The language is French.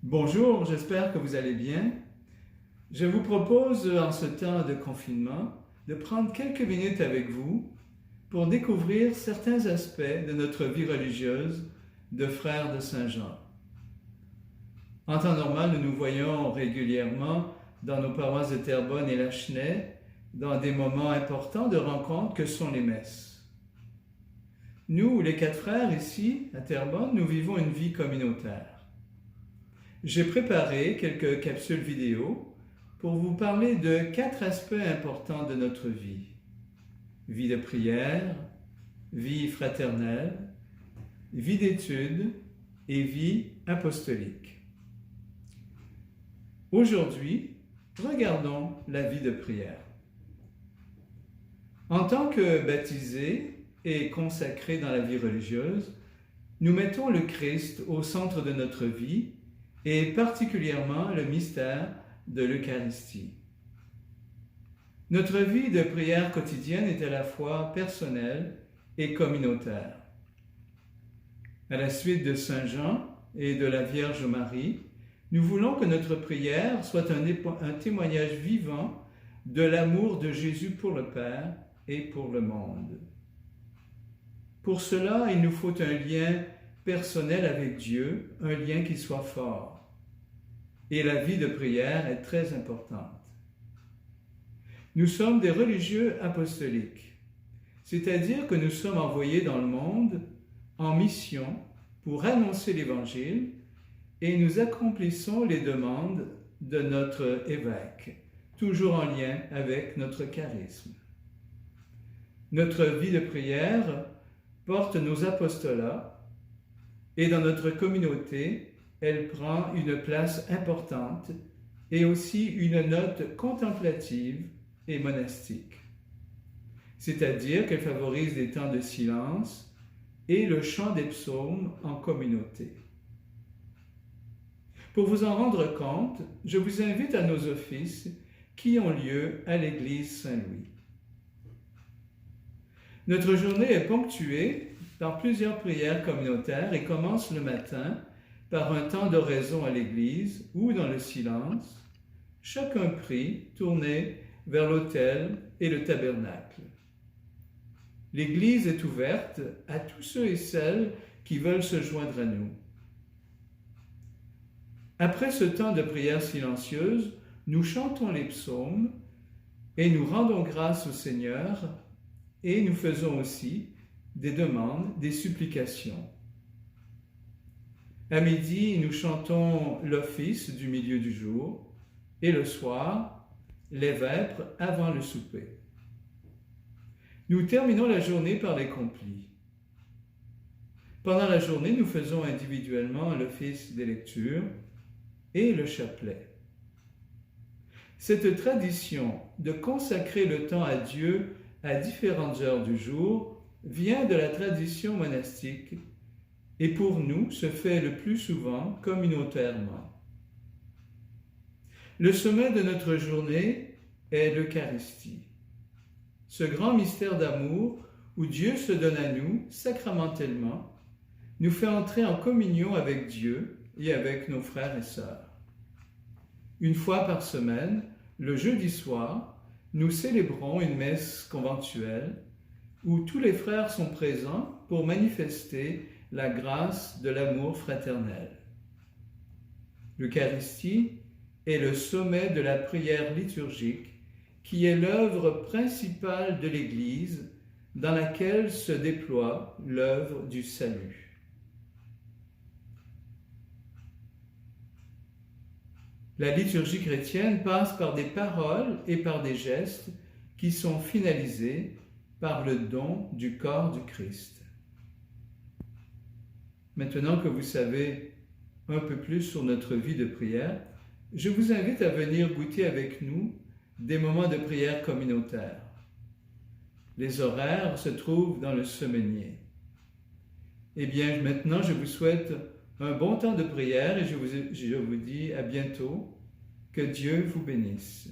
Bonjour, j'espère que vous allez bien. Je vous propose en ce temps de confinement de prendre quelques minutes avec vous pour découvrir certains aspects de notre vie religieuse de frères de Saint-Jean. En temps normal, nous nous voyons régulièrement dans nos paroisses de Terrebonne et Lachenay dans des moments importants de rencontre que sont les messes. Nous, les 4 frères ici à Terrebonne, nous vivons une vie communautaire. J'ai préparé quelques capsules vidéo pour vous parler de 4 aspects importants de notre vie. Vie de prière, vie fraternelle, vie d'études et vie apostolique. Aujourd'hui, regardons la vie de prière. En tant que baptisés et consacrés dans la vie religieuse, nous mettons le Christ au centre de notre vie et particulièrement le mystère de l'Eucharistie. Notre vie de prière quotidienne est à la fois personnelle et communautaire. À la suite de Saint Jean et de la Vierge Marie, nous voulons que notre prière soit un témoignage vivant de l'amour de Jésus pour le Père et pour le monde. Pour cela, il nous faut un lien personnel avec Dieu, un lien qui soit fort. Et la vie de prière est très importante. Nous sommes des religieux apostoliques, c'est-à-dire que nous sommes envoyés dans le monde en mission pour annoncer l'Évangile et nous accomplissons les demandes de notre évêque, toujours en lien avec notre charisme. Notre vie de prière porte nos apostolats et dans notre communauté, elle prend une place importante et aussi une note contemplative et monastique. C'est-à-dire qu'elle favorise des temps de silence et le chant des psaumes en communauté. Pour vous en rendre compte, je vous invite à nos offices qui ont lieu à l'église Saint-Louis. Notre journée est ponctuée par plusieurs prières communautaires et commence le matin par un temps d'oraison à l'église où, dans le silence, chacun prie tourné vers l'autel et le tabernacle. L'église est ouverte à tous ceux et celles qui veulent se joindre à nous. Après ce temps de prière silencieuse, nous chantons les psaumes et nous rendons grâce au Seigneur et nous faisons aussi des demandes, des supplications. À midi, nous chantons l'office du milieu du jour et le soir, les vêpres avant le souper. Nous terminons la journée par les complis. Pendant la journée, nous faisons individuellement l'office des lectures et le chapelet. Cette tradition de consacrer le temps à Dieu à différentes heures du jour vient de la tradition monastique et pour nous se fait le plus souvent communautairement. Le sommet de notre journée est l'Eucharistie, ce grand mystère d'amour où Dieu se donne à nous sacramentellement, nous fait entrer en communion avec Dieu et avec nos frères et sœurs. Une fois par semaine, le jeudi soir, nous célébrons une messe conventuelle où tous les frères sont présents pour manifester la grâce de l'amour fraternel. L'Eucharistie est le sommet de la prière liturgique qui est l'œuvre principale de l'Église dans laquelle se déploie l'œuvre du salut. La liturgie chrétienne passe par des paroles et par des gestes qui sont finalisés par le don du corps du Christ. Maintenant que vous savez un peu plus sur notre vie de prière, je vous invite à venir goûter avec nous des moments de prière communautaire. Les horaires se trouvent dans le semainier. Eh bien, maintenant, je vous souhaite un bon temps de prière et je vous dis à bientôt. Que Dieu vous bénisse.